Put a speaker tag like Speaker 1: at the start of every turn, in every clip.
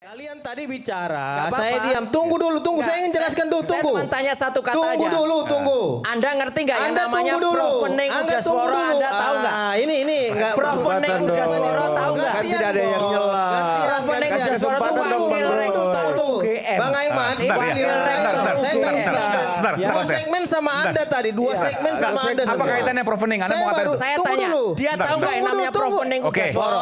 Speaker 1: Kalian tadi bicara, saya diam. Tunggu dulu, tunggu. Saya ingin jelaskan dulu, tunggu.
Speaker 2: Saya cuma tanya satu kata
Speaker 1: tunggu
Speaker 2: aja.
Speaker 1: Dulu, tunggu.
Speaker 2: Anda ngerti nggak yang
Speaker 1: Anda
Speaker 2: namanya
Speaker 1: tunggu dulu.
Speaker 2: Provening
Speaker 1: Anda
Speaker 2: Uda
Speaker 1: tunggu
Speaker 2: Swara?
Speaker 1: dulu.
Speaker 2: Anda tahu nggak?
Speaker 1: Ini enggak
Speaker 2: Provening Uda Swara tahu nggak?
Speaker 3: Kan tidak ada yang nyela.
Speaker 2: Provening
Speaker 3: Kasih
Speaker 2: Uda Swara itu
Speaker 3: kesempatan dong, Bang
Speaker 2: wakil
Speaker 3: Roy.
Speaker 2: rektor UGM.
Speaker 1: Bang Aiman, ini
Speaker 2: Wakil
Speaker 1: giliran saya.
Speaker 2: rektor
Speaker 1: Saya nggak
Speaker 2: UGM.
Speaker 1: bisa.
Speaker 4: Sebentar,
Speaker 1: Dua segmen sama Anda tadi, dua segmen sama Anda.
Speaker 4: Apa kaitannya Provening? Anda mau ngatain?
Speaker 2: Saya
Speaker 1: Tunggu
Speaker 2: tanya,
Speaker 1: dulu.
Speaker 2: dia tahu nggak yang namanya Provening Uda
Speaker 4: Oke.
Speaker 2: Swara?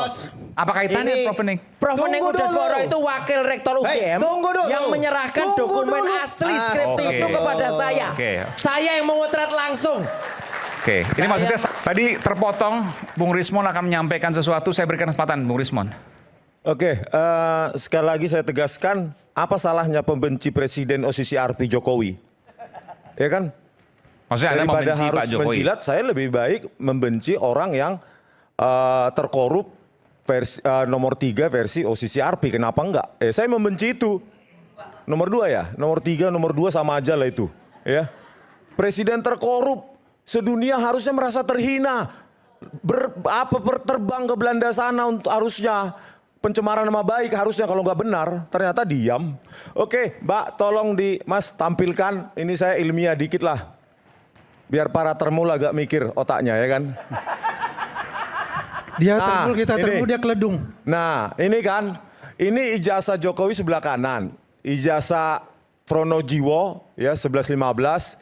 Speaker 4: Apa kaitannya
Speaker 1: Ini-
Speaker 4: Provening?
Speaker 2: Provening
Speaker 1: Tunggu
Speaker 2: Uda
Speaker 1: dulu.
Speaker 2: Swara itu wakil rektor UGM
Speaker 1: tunggu dulu.
Speaker 2: yang menyerahkan
Speaker 1: Tunggu
Speaker 2: dokumen
Speaker 1: dulu.
Speaker 2: asli skripsi
Speaker 4: Oke.
Speaker 2: itu kepada saya.
Speaker 4: Oke.
Speaker 2: Saya yang memotret langsung.
Speaker 4: Oke, ini maksudnya tadi terpotong, Bung Rismon akan menyampaikan sesuatu, saya berikan kesempatan Bung Rismon.
Speaker 3: Oke, sekali lagi saya tegaskan, apa salahnya pembenci Presiden OCCRP Jokowi? Ya kan?
Speaker 4: Maksudnya Anda
Speaker 3: Daripada
Speaker 4: membenci
Speaker 3: harus
Speaker 4: Pak Jokowi?
Speaker 3: menjilat, saya lebih baik membenci orang yang terkorup versi, nomor 3 versi OCCRP. Kenapa enggak? Saya membenci itu. Nomor 2 ya? Nomor 3, nomor 2 sama aja lah itu. Ya. Presiden terkorup, sedunia harusnya merasa terhina. Terbang ke Belanda sana untuk harusnya. Pencemaran nama baik harusnya kalau nggak benar, ternyata diam. Oke, Mbak, tolong Mas tampilkan, ini saya ilmiah dikit lah. Biar para termul agak mikir otaknya ya kan.
Speaker 5: Dia termul, kita termul, dia keledung.
Speaker 3: Nah, ini kan, ini ijazah Jokowi sebelah kanan. Ijazah Pronojiwo ya 1115.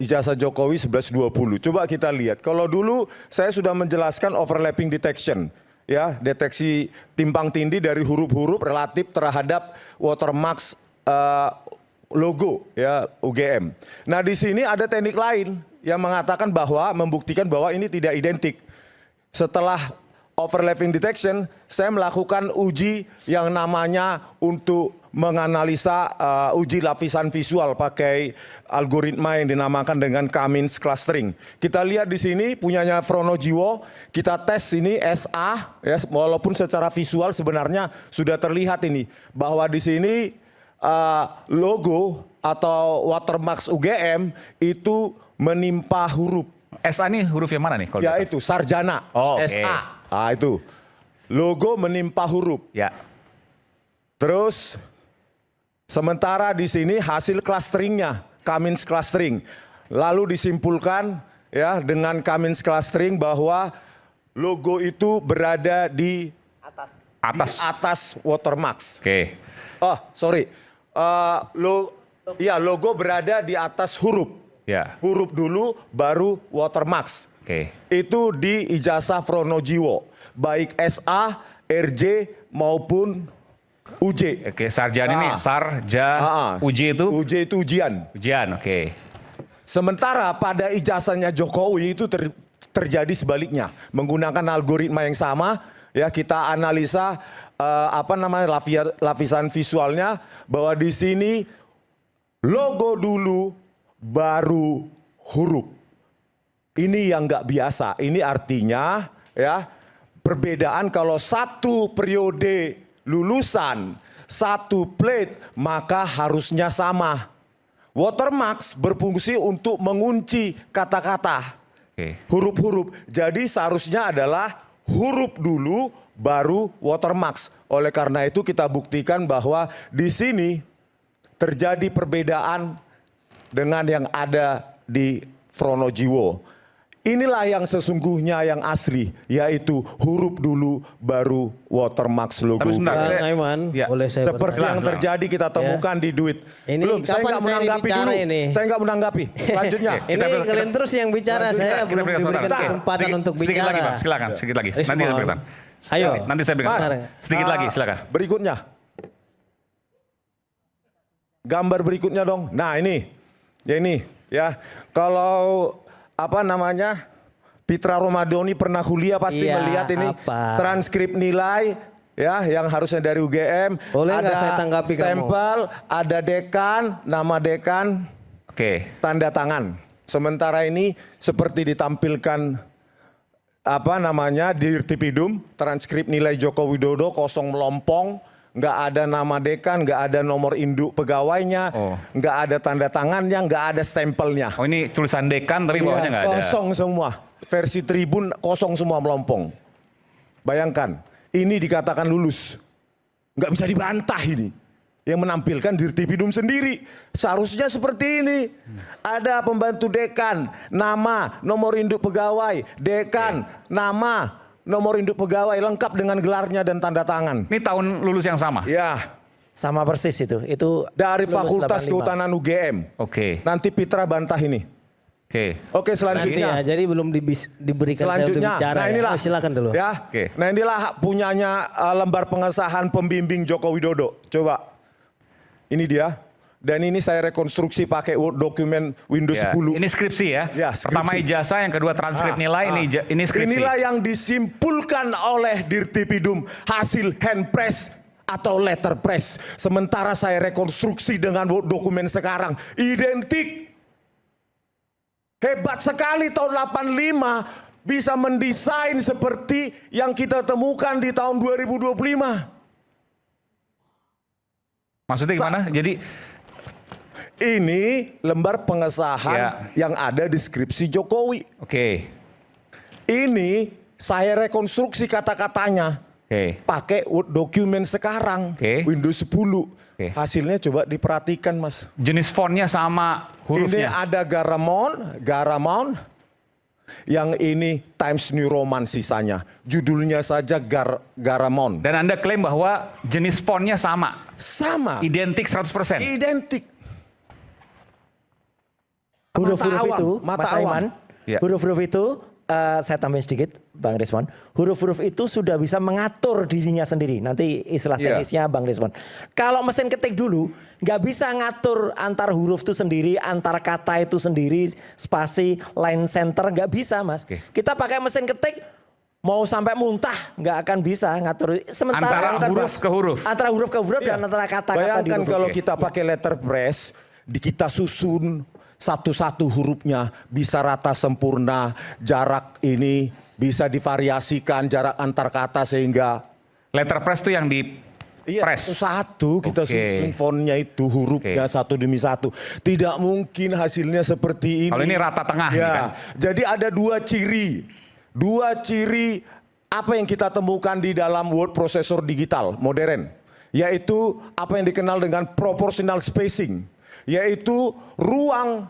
Speaker 3: Ijazah Jokowi 1120. Coba kita lihat. Kalau dulu saya sudah menjelaskan overlapping detection. Ya, deteksi timpang tindih dari huruf-huruf relatif terhadap watermark logo ya UGM. Nah, di sini ada teknik lain yang mengatakan bahwa membuktikan bahwa ini tidak identik. Setelah overlapping detection, saya melakukan uji yang namanya untuk menganalisa uji lapisan visual pakai algoritma yang dinamakan dengan Cummins clustering. Kita lihat di sini punyanya Pronojiwo, kita tes ini SA ya, walaupun secara visual sebenarnya sudah terlihat ini bahwa di sini logo atau watermark UGM itu menimpa huruf.
Speaker 4: SA ini huruf yang mana nih? Kalau
Speaker 3: Ya
Speaker 4: di atas?
Speaker 3: itu sarjana,
Speaker 4: Oh, oke.
Speaker 3: SA. Ah itu. Logo menimpa huruf.
Speaker 4: Ya.
Speaker 3: Terus sementara di sini hasil clusteringnya, Cummins clustering. Lalu disimpulkan ya dengan Cummins clustering bahwa logo itu berada di atas watermark.
Speaker 4: Oke.
Speaker 3: Oh, sorry. Logo berada di atas huruf.
Speaker 4: Ya.
Speaker 3: Huruf dulu baru watermark.
Speaker 4: Oke.
Speaker 3: Itu di ijazah Pronojiwo, baik SA, RJ maupun UJ.
Speaker 4: Oke, sarjana ini sarja, uji itu?
Speaker 3: UJ itu ujian.
Speaker 4: Ujian, oke.
Speaker 3: Sementara pada ijazahnya Jokowi itu terjadi sebaliknya, menggunakan algoritma yang sama. Ya, kita analisa lapisan visualnya bahwa di sini logo dulu baru huruf. Ini yang nggak biasa. Ini artinya ya perbedaan kalau satu periode lulusan, satu plate maka harusnya sama. Watermark berfungsi untuk mengunci kata-kata, huruf-huruf. Jadi seharusnya adalah huruf dulu baru watermark. Oleh karena itu kita buktikan bahwa di sini terjadi perbedaan dengan yang ada di Pronojiwo. Inilah yang sesungguhnya yang asli, yaitu huruf dulu baru watermark logo.
Speaker 4: Tapi sebentar,
Speaker 1: Bang Aiman,
Speaker 4: Ya.
Speaker 1: boleh saya
Speaker 3: Seperti
Speaker 1: bertanya?
Speaker 3: yang terjadi kita temukan di duit.
Speaker 1: Ini
Speaker 3: Belum, saya
Speaker 1: kapan
Speaker 3: nggak
Speaker 1: saya
Speaker 3: menanggapi
Speaker 1: bicara
Speaker 3: dulu.
Speaker 1: ini?
Speaker 3: Saya nggak menanggapi. Selanjutnya.
Speaker 1: Ini kalian terus yang bicara, saya
Speaker 4: Kita
Speaker 1: belum
Speaker 4: berikan
Speaker 1: diberikan
Speaker 4: kesempatan.
Speaker 1: kesempatan untuk
Speaker 4: Sedikit
Speaker 1: bicara.
Speaker 4: lagi, Pak. Silakan, sedikit lagi. Nanti saya berikan.
Speaker 1: Ayo.
Speaker 4: Nanti saya berikan.
Speaker 3: Mas,
Speaker 4: Sedikit lagi, silakan.
Speaker 3: Berikutnya. Gambar berikutnya dong. Nah ini. Ya ini. Ya. Kalau apa namanya? Pitra Romadoni pernah kuliah pasti
Speaker 1: Iya,
Speaker 3: melihat ini.
Speaker 1: apa?
Speaker 3: Transkrip nilai. Ya, yang harusnya dari UGM.
Speaker 1: Boleh nggak
Speaker 3: ada
Speaker 1: saya tanggapi kamu?
Speaker 3: stempel, ada dekan, nama dekan,
Speaker 4: Oke.
Speaker 3: tanda tangan. Sementara ini seperti ditampilkan apa namanya di Irtipidum, transkrip nilai Joko Widodo kosong melompong, nggak ada nama dekan, nggak ada nomor induk pegawainya, nggak ada tanda tangannya, nggak ada stempelnya.
Speaker 4: Oh ini tulisan dekan tapi bawahnya nggak ada.
Speaker 3: Kosong semua. Versi Tribun kosong semua melompong. Bayangkan, ini dikatakan lulus. nggak bisa dibantah ini. Yang menampilkan Dirtipidum sendiri. Seharusnya seperti ini. Ada pembantu dekan, nama, nomor induk pegawai, dekan, nama, nomor induk pegawai lengkap dengan gelarnya dan tanda tangan.
Speaker 4: Ini tahun lulus yang sama?
Speaker 3: Ya,
Speaker 2: Sama persis itu. Itu
Speaker 3: dari
Speaker 2: lulus
Speaker 3: Fakultas
Speaker 2: 85.
Speaker 3: Kehutanan UGM.
Speaker 4: Oke.
Speaker 3: Nanti Pitra bantah ini.
Speaker 4: Oke.
Speaker 3: Oke,
Speaker 2: Nanti
Speaker 3: selanjutnya.
Speaker 2: ya, jadi belum diberikan saya untuk
Speaker 3: Selanjutnya,
Speaker 2: bicara.
Speaker 3: nah inilah.
Speaker 2: Oh, silakan dulu.
Speaker 3: Ya,
Speaker 4: Oke.
Speaker 3: nah inilah punyanya lembar pengesahan pembimbing Joko Widodo. Coba, ini dia. Dan ini saya rekonstruksi pakai Word dokumen Windows
Speaker 4: Ya.
Speaker 3: 10.
Speaker 4: Ini skripsi ya?
Speaker 3: Ya, skripsi.
Speaker 4: Pertama ijazah, yang kedua transkrip nilai, ini skripsi.
Speaker 3: Inilah yang disimpulkan oleh Dirtipidum hasil handpress atau letterpress. Sementara saya rekonstruksi dengan Word dokumen sekarang identik. Hebat sekali tahun 85 bisa mendesain seperti yang kita temukan di tahun 2025.
Speaker 4: Maksudnya gimana? Jadi
Speaker 3: Ini lembar pengesahan
Speaker 4: Ya.
Speaker 3: yang ada di skripsi Jokowi.
Speaker 4: oke.
Speaker 3: Ini saya rekonstruksi kata-katanya.
Speaker 4: Oke.
Speaker 3: Pakai Word dokumen sekarang,
Speaker 4: Oke.
Speaker 3: Windows 10.
Speaker 4: Oke.
Speaker 3: Hasilnya coba diperhatikan, Mas.
Speaker 4: Jenis fontnya sama
Speaker 3: Ini
Speaker 4: hurufnya.
Speaker 3: ada Garamond. Yang ini Times New Roman sisanya. Judulnya saja Garamond.
Speaker 4: Dan Anda klaim bahwa jenis fontnya sama.
Speaker 3: Sama.
Speaker 4: Identik 100%.
Speaker 3: Identik.
Speaker 2: Huruf-huruf
Speaker 3: Mata
Speaker 2: itu,
Speaker 3: awam, mata
Speaker 2: Mas
Speaker 3: awam.
Speaker 2: Aiman,
Speaker 4: Ya.
Speaker 2: huruf-huruf itu, saya tambahin sedikit, Bang Rismon. Huruf-huruf itu sudah bisa mengatur dirinya sendiri. Nanti istilah
Speaker 3: Iya.
Speaker 2: teknisnya Bang Rismon. Kalau mesin ketik dulu, nggak bisa ngatur antar huruf itu sendiri, antar kata itu sendiri, spasi, line center, nggak bisa, Mas.
Speaker 4: Oke.
Speaker 2: Kita pakai mesin ketik, mau sampai muntah, nggak akan bisa ngatur. Sementara
Speaker 4: Antara huruf ke huruf.
Speaker 2: Antara huruf ke huruf
Speaker 3: Iya.
Speaker 2: dan antara kata-kata di
Speaker 3: Bayangkan
Speaker 2: huruf.
Speaker 3: kalau
Speaker 2: Oke.
Speaker 3: kita pakai letterpress, kita susun satu-satu hurufnya bisa rata sempurna, jarak ini bisa divariasikan jarak antar kata sehingga
Speaker 4: Letterpress itu yang di press.
Speaker 3: satu kita
Speaker 4: Oke.
Speaker 3: susun fontnya itu hurufnya satu demi satu. Tidak mungkin hasilnya seperti ini.
Speaker 4: Kalau ini rata tengah nih
Speaker 3: Ya,
Speaker 4: kan.
Speaker 3: jadi ada dua ciri apa yang kita temukan di dalam word processor digital modern, yaitu apa yang dikenal dengan proportional spacing, yaitu ruang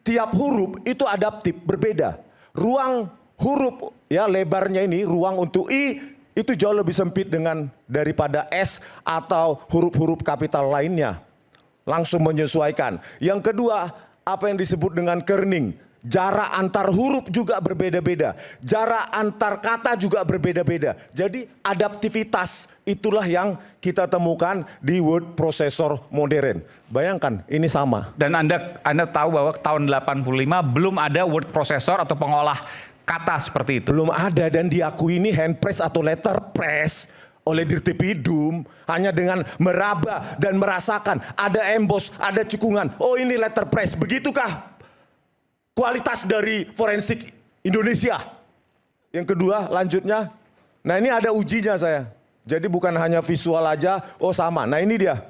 Speaker 3: tiap huruf itu adaptif berbeda. Ruang huruf ya lebarnya ini ruang untuk I itu jauh lebih sempit daripada S atau huruf-huruf kapital lainnya. Langsung menyesuaikan. Yang kedua, apa yang disebut dengan kerning. Jarak antar huruf juga berbeda-beda. Jarak antar kata juga berbeda-beda. Jadi adaptivitas itulah yang kita temukan di word processor modern. Bayangkan ini sama.
Speaker 4: Dan Anda tahu bahwa tahun 85 belum ada word processor atau pengolah kata seperti itu.
Speaker 3: Belum ada dan diakui ini handpress atau letterpress oleh Dirtipidum hanya dengan meraba dan merasakan ada emboss, ada cekungan. Oh ini letterpress, begitukah kualitas dari forensik Indonesia? Yang kedua lanjutnya, nah ini ada ujinya saya. Jadi bukan hanya visual aja, oh sama. Nah ini dia,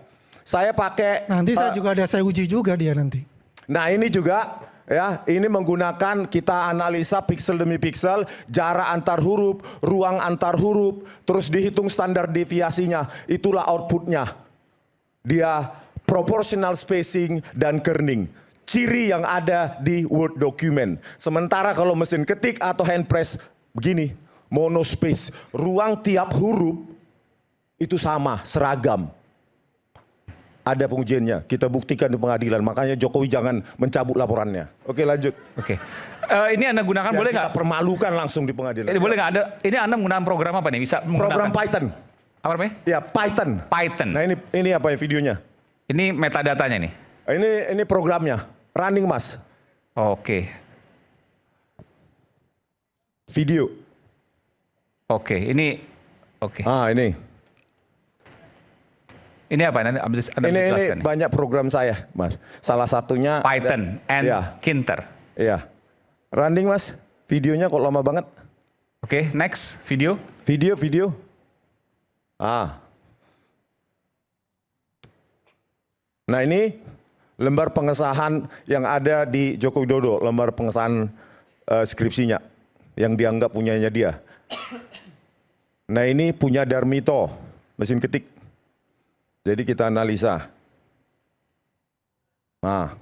Speaker 3: saya pakai.
Speaker 5: Nanti saya uji juga dia nanti.
Speaker 3: Nah ini juga ya, ini menggunakan kita analisa pixel demi pixel, jarak antar huruf, ruang antar huruf, terus dihitung standar deviasinya, itulah outputnya. Dia proportional spacing dan kerning. Ciri yang ada di Word document. Sementara kalau mesin ketik atau handpress begini, monospace, ruang tiap huruf itu sama, seragam. Ada pengujiannya, kita buktikan di pengadilan. Makanya Jokowi jangan mencabut laporannya. Oke lanjut.
Speaker 4: Oke. Ini Anda gunakan
Speaker 3: Biar
Speaker 4: boleh
Speaker 3: kita
Speaker 4: nggak?
Speaker 3: permalukan langsung di pengadilan.
Speaker 4: Ini boleh nggak ada? Ini Anda menggunakan program apa nih? Bisa menggunakan
Speaker 3: Program Python.
Speaker 4: apa namanya?
Speaker 3: Ya Python.
Speaker 4: Python.
Speaker 3: Nah ini apa ya videonya?
Speaker 4: Ini metadatanya nih.
Speaker 3: Ini programnya. Running Mas.
Speaker 4: Oke.
Speaker 3: Video.
Speaker 4: Oke. Ini oke.
Speaker 3: Ah ini.
Speaker 4: Ini apa? Anda bisa
Speaker 3: Ini
Speaker 4: jelaskan nih.
Speaker 3: banyak program saya, Mas. Salah satunya
Speaker 4: Python and
Speaker 3: ya,
Speaker 4: Kinter.
Speaker 3: iya. Running Mas. Videonya kok lama banget.
Speaker 4: Oke, next video.
Speaker 3: Video. Ah. Nah ini lembar pengesahan yang ada di Joko Widodo, lembar pengesahan skripsinya yang dianggap punyanya dia. Nah ini punya Darmito, mesin ketik. Jadi kita analisa. Nah,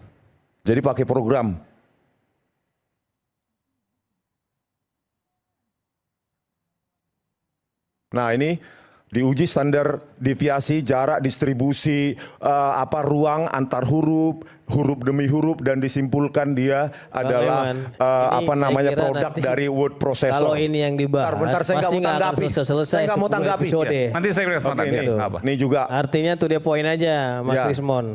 Speaker 3: jadi pakai program. Nah, ini diuji standar deviasi, jarak distribusi, ruang antar huruf, huruf demi huruf, dan disimpulkan dia adalah
Speaker 1: Eman, ini saya kira
Speaker 3: produk
Speaker 1: nanti
Speaker 3: dari word processor.
Speaker 1: Kalau ini yang dibahas,
Speaker 3: Bentar, saya nggak
Speaker 1: pasti
Speaker 3: mau tanggapi.
Speaker 1: selesai
Speaker 3: Saya nggak mau
Speaker 1: 10
Speaker 3: tanggapi.
Speaker 1: episode.
Speaker 4: Nanti saya beri kesempatan.
Speaker 3: Oke,
Speaker 4: Ini
Speaker 3: ini,
Speaker 4: apa?
Speaker 3: ini juga.
Speaker 1: Artinya to the point aja, Mas
Speaker 3: Ya.
Speaker 1: Rismon.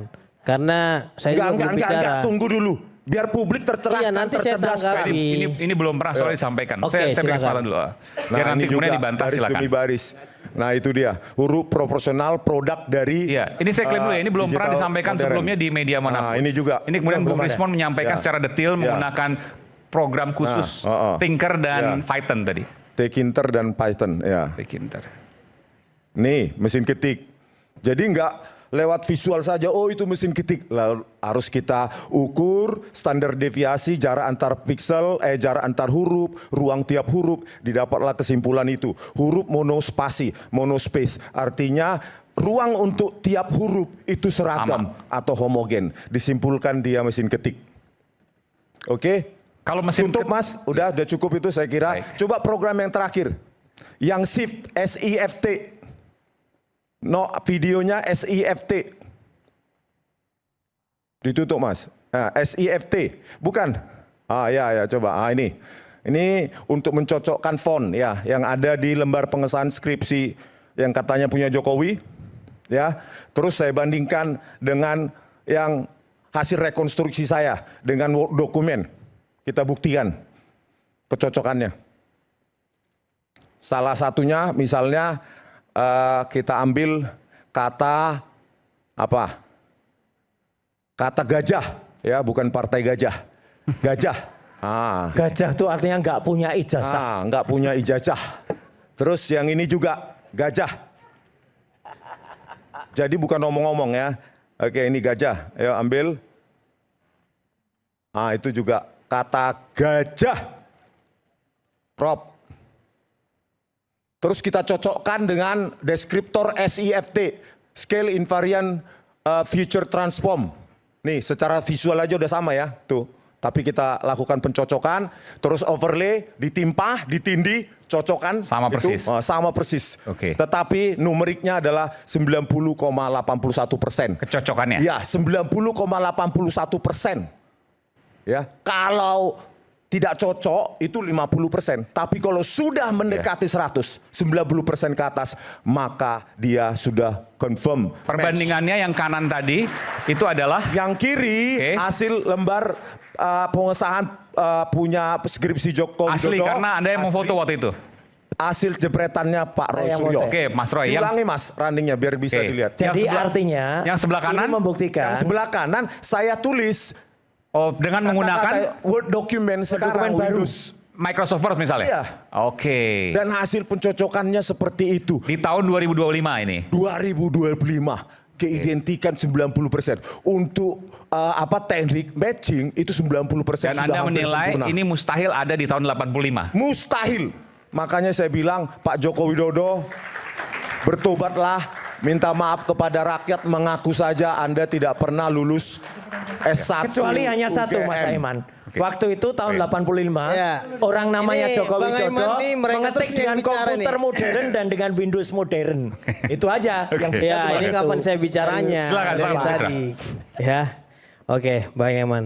Speaker 1: Karena saya juga belum bicara.
Speaker 3: Tunggu dulu. Biar publik tercerahkan,
Speaker 1: Iya, nanti saya
Speaker 3: tercerdaskan.
Speaker 1: tanggapi.
Speaker 4: Ini belum pernah soal disampaikan.
Speaker 1: Oke,
Speaker 4: Saya beri
Speaker 1: silakan.
Speaker 4: kesempatan dulu. Biar
Speaker 3: Nah,
Speaker 4: nanti
Speaker 3: ini
Speaker 4: kemudian
Speaker 3: juga
Speaker 4: dibantah,
Speaker 3: baris
Speaker 4: silakan.
Speaker 3: demi baris. Nah, itu dia. Huruf proporsional produk dari
Speaker 4: Iya, ini saya klaim dulu ya. Ini belum pernah
Speaker 3: digital
Speaker 4: disampaikan
Speaker 3: modern.
Speaker 4: sebelumnya di media manapun.
Speaker 3: Nah, ini juga.
Speaker 4: Ini kemudian Bung Rismon menyampaikan
Speaker 3: Ya.
Speaker 4: secara detail
Speaker 3: Ya.
Speaker 4: menggunakan program khusus Tinker dan
Speaker 3: Ya.
Speaker 4: Python tadi.
Speaker 3: Tkinter dan Python, ya.
Speaker 4: Tinker.
Speaker 3: Nih, mesin ketik. Jadi nggak lewat visual saja, oh itu mesin ketik. Lalu harus kita ukur standar deviasi, jarak antar pixel, jarak antar huruf, ruang tiap huruf, didapatlah kesimpulan itu. Huruf monospasi, monospace, artinya ruang untuk tiap huruf itu seragam atau homogen. Disimpulkan dia mesin ketik. Oke?
Speaker 4: Kalau mesin
Speaker 3: Tutup Mas, udah cukup itu saya kira.
Speaker 4: Baik.
Speaker 3: Coba program yang terakhir. Yang shift, SIFT. No, videonya SIFT. Ditutup Mas. Nah, SIFT. Bukan. Ya, coba. Ini. Ini untuk mencocokkan font ya yang ada di lembar pengesahan skripsi yang katanya punya Jokowi. Ya. Terus saya bandingkan dengan yang hasil rekonstruksi saya dengan Word dokumen. Kita buktikan kecocokannya. Salah satunya misalnya kita ambil kata apa? Kata gajah, ya bukan partai gajah. Gajah.
Speaker 2: Gajah tuh artinya nggak punya ijazah.
Speaker 3: Nggak punya ijazah. Terus yang ini juga gajah. Jadi bukan ngomong-ngomong ya. Oke, ini gajah. Ayo ambil. Itu juga kata gajah. Prop. Terus kita cocokkan dengan deskriptor SIFT, Scale Invariant Feature Transform. Nih, secara visual aja udah sama ya, tuh. Tapi kita lakukan pencocokan, terus overlay, ditimpa, ditindih, cocokkan.
Speaker 4: Sama persis.
Speaker 3: Sama persis.
Speaker 4: Oke.
Speaker 3: Tetapi numeriknya adalah 90,81%.
Speaker 4: Kecocokannya.
Speaker 3: Ya, 90,81%. Ya, kalau tidak cocok itu 50%. Tapi kalau sudah mendekati 100, 90% ke atas, maka dia sudah confirm.
Speaker 4: Perbandingannya yang kanan tadi itu adalah
Speaker 3: Yang kiri hasil lembar pengesahan punya skripsi Jokowi
Speaker 4: asli karena Anda yang memfoto waktu itu.
Speaker 3: Hasil jepretannya Pak Roy
Speaker 2: Saya
Speaker 3: Suryo.
Speaker 4: Oke, Mas Roy.
Speaker 3: Ulangi Mas runningnya biar bisa
Speaker 4: Oke.
Speaker 3: dilihat.
Speaker 2: Jadi
Speaker 4: Yang sebelah-
Speaker 2: artinya
Speaker 4: yang sebelah kanan?
Speaker 2: ini membuktikan
Speaker 3: Yang sebelah kanan saya tulis
Speaker 4: Oh, dengan menggunakan
Speaker 3: kata-kata Word document sekarang
Speaker 2: dokumen baru.
Speaker 3: Windows.
Speaker 4: Microsoft Word misalnya?
Speaker 3: Iya.
Speaker 4: Oke.
Speaker 3: Dan hasil pencocokannya seperti itu.
Speaker 4: Di tahun 2025 ini.
Speaker 3: 2025 keidentikan 90%. Untuk teknik matching itu 90%
Speaker 4: Dan
Speaker 3: sudah
Speaker 4: Anda
Speaker 3: hampir
Speaker 4: menilai
Speaker 3: sempurna.
Speaker 4: ini mustahil ada di tahun 85.
Speaker 3: Mustahil. Makanya saya bilang Pak Joko Widodo bertobatlah, minta maaf kepada rakyat, mengaku saja Anda tidak pernah lulus S1.
Speaker 2: kecuali hanya satu Mas
Speaker 3: UGM.
Speaker 2: Aiman. Waktu itu tahun 85
Speaker 1: Ya.
Speaker 2: orang namanya
Speaker 1: Ini,
Speaker 2: Joko
Speaker 1: Bang
Speaker 2: Widodo
Speaker 1: Aiman nih, mereka
Speaker 2: mengetik
Speaker 1: terus yang
Speaker 2: dengan
Speaker 1: bicara
Speaker 2: komputer
Speaker 1: nih.
Speaker 2: modern dan dengan Windows modern. Itu aja yang bisa
Speaker 1: Ya,
Speaker 2: cuma
Speaker 1: ini
Speaker 2: itu.
Speaker 1: kapan saya bicaranya?
Speaker 4: Silakan,
Speaker 1: Dari
Speaker 4: silakan,
Speaker 1: tadi. Ya. Oke, Bang Eman.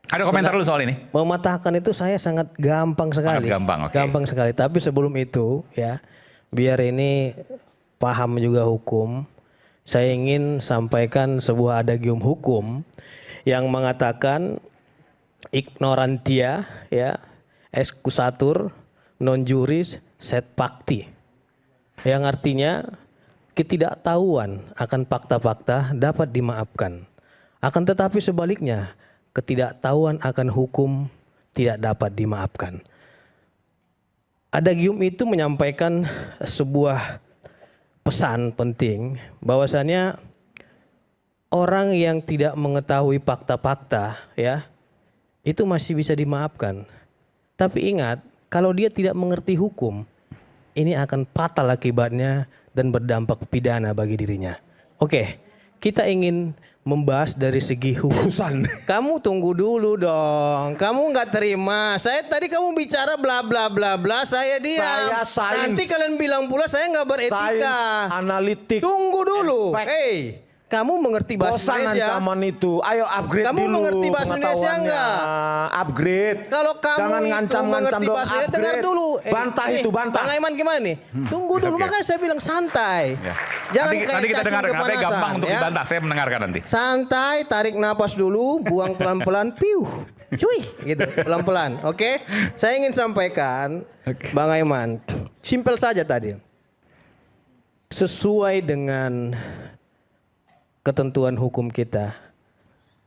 Speaker 4: Ada komentar dulu soal ini?
Speaker 1: Mematahkan itu saya sangat gampang sekali.
Speaker 4: gampang, oke.
Speaker 1: Gampang sekali. Tapi sebelum itu ya, biar ini paham juga hukum, saya ingin sampaikan sebuah adagium hukum yang mengatakan ignorantia ya, excusatur non juris sed pacti. Yang artinya ketidaktahuan akan fakta-fakta dapat dimaafkan. Akan tetapi sebaliknya, ketidaktahuan akan hukum tidak dapat dimaafkan. Adagium itu menyampaikan sebuah pesan penting bahwasannya orang yang tidak mengetahui fakta-fakta ya itu masih bisa dimaafkan. Tapi ingat, kalau dia tidak mengerti hukum, ini akan fatal akibatnya dan berdampak pidana bagi dirinya. Oke, kita ingin membahas dari segi hukum. Kamu tunggu dulu dong. Kamu nggak terima. Saya tadi kamu bicara bla bla bla bla. Saya diam.
Speaker 3: Saya sains.
Speaker 1: Nanti kalian bilang pula saya nggak beretika.
Speaker 3: Sains, analitik.
Speaker 1: Tunggu dulu.
Speaker 3: Fact.
Speaker 1: Hey, kamu mengerti bahasa
Speaker 3: Bosan
Speaker 1: Indonesia?
Speaker 3: ancaman itu. Ayo upgrade
Speaker 1: Kamu
Speaker 3: dulu
Speaker 1: mengerti bahasa Indonesia
Speaker 3: pengetahuannya.
Speaker 1: nggak?
Speaker 3: Upgrade.
Speaker 1: Kalau kamu
Speaker 3: jangan
Speaker 1: itu
Speaker 3: ngancam-ngancam
Speaker 1: mengerti
Speaker 3: dong.
Speaker 1: bahasa Indonesia,
Speaker 3: Upgrade.
Speaker 1: dengar dulu.
Speaker 3: Bantah itu, bantah.
Speaker 1: Bang Aiman gimana nih? Tunggu dulu.
Speaker 4: Oke.
Speaker 1: Makanya saya bilang santai.
Speaker 4: Ya.
Speaker 1: Jangan
Speaker 4: nanti
Speaker 1: kayak
Speaker 4: kita
Speaker 1: cacing
Speaker 4: dengarkan. Nanti
Speaker 1: kepanasan,
Speaker 4: gampang untuk
Speaker 1: ya.
Speaker 4: dibantah. Saya mendengarkan nanti.
Speaker 1: Santai, tarik napas dulu, buang pelan-pelan, piuh. Cuy, gitu, pelan-pelan. Oke? Saya ingin sampaikan, Bang Aiman, simpel saja tadi. Sesuai dengan ketentuan hukum kita,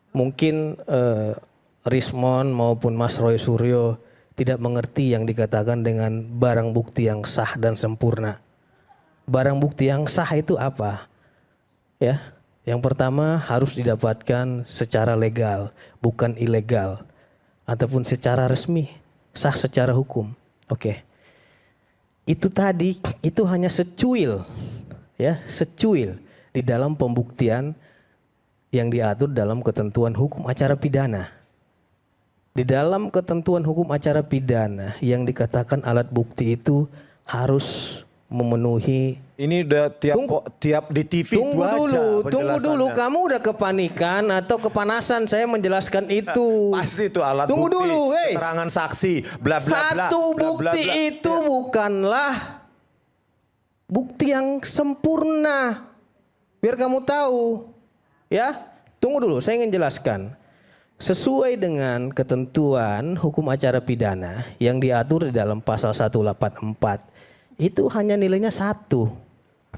Speaker 1: mungkin Rismon maupun Mas Roy Suryo tidak mengerti yang dikatakan dengan barang bukti yang sah dan sempurna. Barang bukti yang sah itu apa? Ya, yang pertama harus didapatkan secara legal, bukan ilegal, ataupun secara resmi, sah secara hukum. Oke, itu tadi itu hanya secuil, ya, secuil di dalam pembuktian yang diatur dalam ketentuan hukum acara pidana. Di dalam ketentuan hukum acara pidana yang dikatakan alat bukti itu harus memenuhi.
Speaker 3: Ini udah tiap di TV
Speaker 1: Tunggu
Speaker 3: itu
Speaker 1: dulu,
Speaker 3: aja
Speaker 1: tunggu dulu.
Speaker 3: penjelasannya.
Speaker 1: Kamu udah kepanikan atau kepanasan saya menjelaskan itu.
Speaker 3: Pasti itu alat
Speaker 1: Tunggu
Speaker 3: bukti.
Speaker 1: dulu, hei.
Speaker 3: Keterangan saksi, bla bla bla.
Speaker 1: Satu
Speaker 3: bla, bla,
Speaker 1: bukti
Speaker 3: bla.
Speaker 1: itu bukanlah bukti yang sempurna. Biar kamu tahu. Ya, tunggu dulu, saya ingin jelaskan. Sesuai dengan ketentuan hukum acara pidana yang diatur di dalam pasal 184, itu hanya nilainya 1.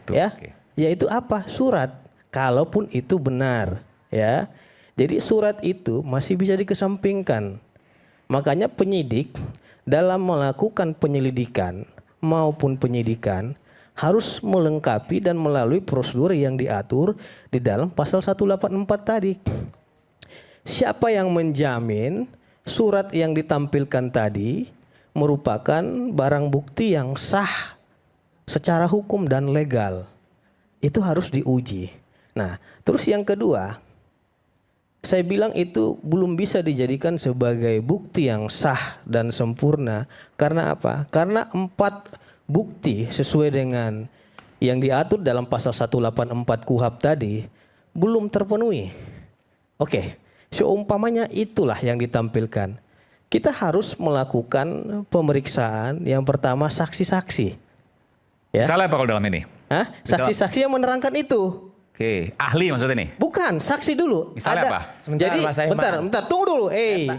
Speaker 1: Ya,
Speaker 4: oke.
Speaker 1: yaitu apa? Surat. Kalaupun itu benar, ya. Jadi surat itu masih bisa dikesampingkan. Makanya penyidik dalam melakukan penyelidikan maupun penyidikan harus melengkapi dan melalui prosedur yang diatur di dalam pasal 184 tadi. Siapa yang menjamin surat yang ditampilkan tadi merupakan barang bukti yang sah secara hukum dan legal? Itu harus diuji. Nah, terus yang kedua, saya bilang itu belum bisa dijadikan sebagai bukti yang sah dan sempurna. Karena apa? Karena 4 bukti sesuai dengan yang diatur dalam pasal 184 KUHP tadi belum terpenuhi. Oke, seumpamanya itulah yang ditampilkan. Kita harus melakukan pemeriksaan yang pertama saksi-saksi. Ya.
Speaker 4: Salah apa kalau dalam ini?
Speaker 1: Hah? Saksi-saksi yang menerangkan itu.
Speaker 4: Oke, ahli maksudnya nih.
Speaker 1: Bukan, saksi dulu.
Speaker 4: Misalnya apa?
Speaker 2: Sebentar,
Speaker 1: Jadi,
Speaker 2: Mas Aiman.
Speaker 1: bentar, tunggu dulu.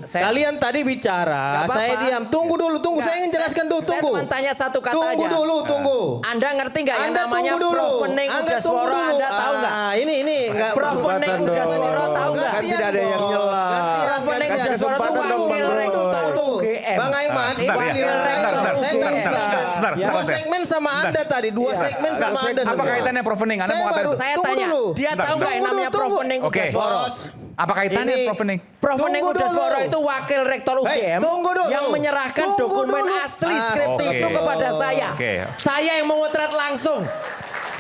Speaker 1: Kalian tadi bicara,
Speaker 2: Nggak apa-apa.
Speaker 1: saya diam. Tunggu dulu, tunggu.
Speaker 2: Nggak,
Speaker 1: saya ingin jelaskan dulu,
Speaker 2: Saya
Speaker 1: tunggu.
Speaker 2: cuma tanya satu kata
Speaker 1: Tunggu
Speaker 2: aja.
Speaker 1: dulu, tunggu.
Speaker 2: Anda ngerti nggak yang
Speaker 1: Anda
Speaker 2: namanya
Speaker 1: tunggu dulu.
Speaker 2: Provening
Speaker 1: Anda
Speaker 2: Udah
Speaker 1: tunggu
Speaker 2: Suara?
Speaker 1: dulu.
Speaker 2: Anda tahu nggak?
Speaker 1: Ini enggak
Speaker 2: Provening Udah Suara tahu nggak?
Speaker 3: Kan tidak ada yang nyela.
Speaker 2: Provening
Speaker 3: Kasih
Speaker 2: Udah Suara itu
Speaker 3: kesempatan dong, Bang
Speaker 2: wakil
Speaker 3: Roy.
Speaker 2: rektor UGM.
Speaker 1: Bang Aiman,
Speaker 4: Sebentar,
Speaker 1: ini
Speaker 4: ya.
Speaker 1: giliran saya.
Speaker 4: Sebentar,
Speaker 1: Saya nggak
Speaker 4: sebentar,
Speaker 1: bisa.
Speaker 4: sebentar,
Speaker 1: Dua
Speaker 4: sebentar.
Speaker 1: segmen sama Anda tadi, dua segmen sama Anda.
Speaker 4: Apa
Speaker 1: semua.
Speaker 4: kaitannya provening? Anda
Speaker 1: Saya
Speaker 4: mau katakan
Speaker 1: baru-
Speaker 4: itu?
Speaker 2: Saya
Speaker 1: Tunggu
Speaker 2: tanya,
Speaker 1: dulu.
Speaker 2: dia tahu nggak yang
Speaker 1: Tunggu
Speaker 2: namanya
Speaker 1: dulu, tunggu.
Speaker 2: Provening
Speaker 4: Oke.
Speaker 2: Udah Suara?
Speaker 1: Bos.
Speaker 4: Apa kaitannya
Speaker 1: Ini-
Speaker 4: provening?
Speaker 2: Provening
Speaker 1: Tunggu
Speaker 2: Udah
Speaker 1: dulu.
Speaker 2: Suara itu wakil rektor
Speaker 1: Hei,
Speaker 2: UGM
Speaker 1: tunggu dulu.
Speaker 2: yang menyerahkan
Speaker 1: Tunggu
Speaker 2: dokumen
Speaker 1: dulu.
Speaker 2: asli skripsi
Speaker 4: Oke.
Speaker 2: itu kepada saya.
Speaker 4: Oke.
Speaker 2: Saya yang memotret langsung.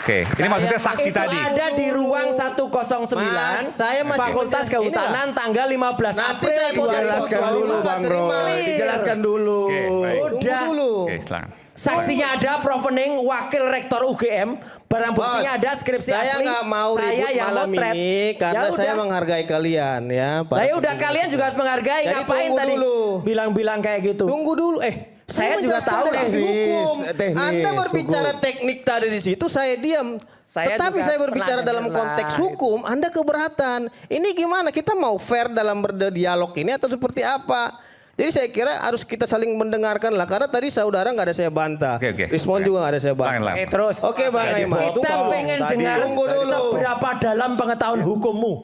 Speaker 4: Oke, ini maksudnya saksi
Speaker 2: Itu
Speaker 4: tadi.
Speaker 2: ada di ruang 109
Speaker 1: Mas, saya masih
Speaker 2: Fakultas
Speaker 1: menjelaskan.
Speaker 2: Kehutanan tanggal 15
Speaker 1: Nanti
Speaker 2: April
Speaker 1: saya potong.
Speaker 3: Dijelaskan
Speaker 1: Tunggu
Speaker 3: dulu
Speaker 1: dulu,
Speaker 3: Bang
Speaker 1: terima.
Speaker 3: Roy. Dijelaskan dulu.
Speaker 4: Oke, baik.
Speaker 1: Tunggu
Speaker 2: Udah.
Speaker 1: dulu.
Speaker 4: Oke, silakan.
Speaker 2: Saksinya ada Provening wakil rektor UGM, barang buktinya
Speaker 1: Bos,
Speaker 2: ada skripsi
Speaker 1: saya
Speaker 2: asli.
Speaker 1: nggak mau
Speaker 2: saya
Speaker 1: ribut
Speaker 2: yang
Speaker 1: malam
Speaker 2: motret.
Speaker 1: ini karena
Speaker 2: Ya
Speaker 1: saya
Speaker 2: udah.
Speaker 1: menghargai kalian ya. para
Speaker 2: Lah ya udah
Speaker 1: pendengar.
Speaker 2: kalian juga harus menghargai.
Speaker 1: Jadi
Speaker 2: Ngapain
Speaker 1: tunggu
Speaker 2: tadi
Speaker 1: dulu.
Speaker 2: bilang-bilang kayak gitu?
Speaker 1: Tunggu dulu.
Speaker 2: Saya juga
Speaker 1: menjelaskan
Speaker 2: tahu
Speaker 1: dari
Speaker 2: lah.
Speaker 1: segi hukum.
Speaker 3: Teknis,
Speaker 1: Anda berbicara
Speaker 3: hukum.
Speaker 1: teknik tadi di situ, saya diam.
Speaker 2: Saya
Speaker 1: Tetapi
Speaker 2: juga
Speaker 1: saya berbicara
Speaker 2: pernah
Speaker 1: dalam
Speaker 2: dengar
Speaker 1: konteks
Speaker 2: lah,
Speaker 1: hukum, Anda keberatan. Ini gimana? Kita mau fair dalam berdialog ini atau seperti apa? Jadi saya kira harus kita saling mendengarkan lah. Karena tadi saudara nggak ada saya bantah.
Speaker 4: Oke.
Speaker 1: Respon juga nggak ada saya
Speaker 4: Silakan,
Speaker 1: bantah.
Speaker 4: silakan.
Speaker 2: Terus.
Speaker 1: Oke Bang
Speaker 3: Saya
Speaker 1: Aiman.
Speaker 3: dipotong.
Speaker 2: Kita pengen
Speaker 3: Tadi.
Speaker 2: dengar
Speaker 1: Tunggu dulu.
Speaker 2: seberapa dalam pengetahuan hukummu.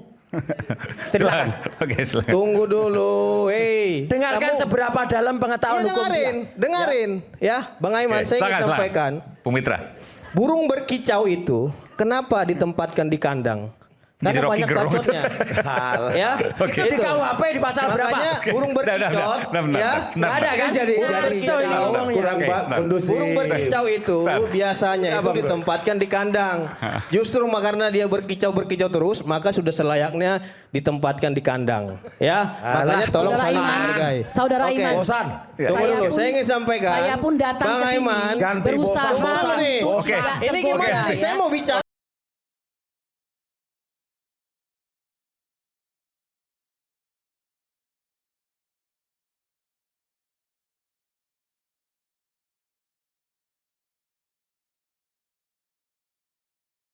Speaker 4: Silakan. Oke, silakan.
Speaker 1: Tunggu dulu.
Speaker 2: Dengarkan
Speaker 1: Kamu-
Speaker 2: seberapa dalam pengetahuan
Speaker 1: Ya,
Speaker 2: hukum.
Speaker 1: dengerin. Ya, Bang Aiman,
Speaker 4: Oke,
Speaker 1: saya ingin
Speaker 4: silakan, silakan.
Speaker 1: sampaikan.
Speaker 4: Bung Mitra.
Speaker 1: Burung berkicau itu kenapa ditempatkan di kandang? Karena
Speaker 4: Jadi Rocky
Speaker 1: banyak
Speaker 4: Gerung.
Speaker 1: bacotnya. ya.
Speaker 2: Itu di KUHP di pasal berapa?
Speaker 1: Makanya burung berkicau
Speaker 4: Benar.
Speaker 1: ya.
Speaker 2: Nggak ada kan?
Speaker 3: Jadi
Speaker 2: Kicau ini ngomongnya.
Speaker 3: kurang kondusif.
Speaker 1: Burung berkicau itu biasanya itu ditempatkan di kandang. Justru karena dia berkicau terus, maka sudah selayaknya ditempatkan di kandang. Ya, makanya tolong
Speaker 6: Saudara
Speaker 1: saling
Speaker 6: Iman,
Speaker 1: menghargai.
Speaker 6: Saudara
Speaker 1: Oke.
Speaker 6: Iman.
Speaker 3: Bosan.
Speaker 1: Tunggu dulu, saya ingin sampaikan.
Speaker 6: Saya pun datang
Speaker 1: Bang
Speaker 6: ke sini
Speaker 1: Aiman,
Speaker 3: ganti
Speaker 6: berusaha
Speaker 3: bosan
Speaker 6: untuk
Speaker 4: Oke.
Speaker 6: tidak
Speaker 1: ini gimana
Speaker 6: tergoda,
Speaker 1: nih? Saya
Speaker 6: ya.
Speaker 1: mau bicara.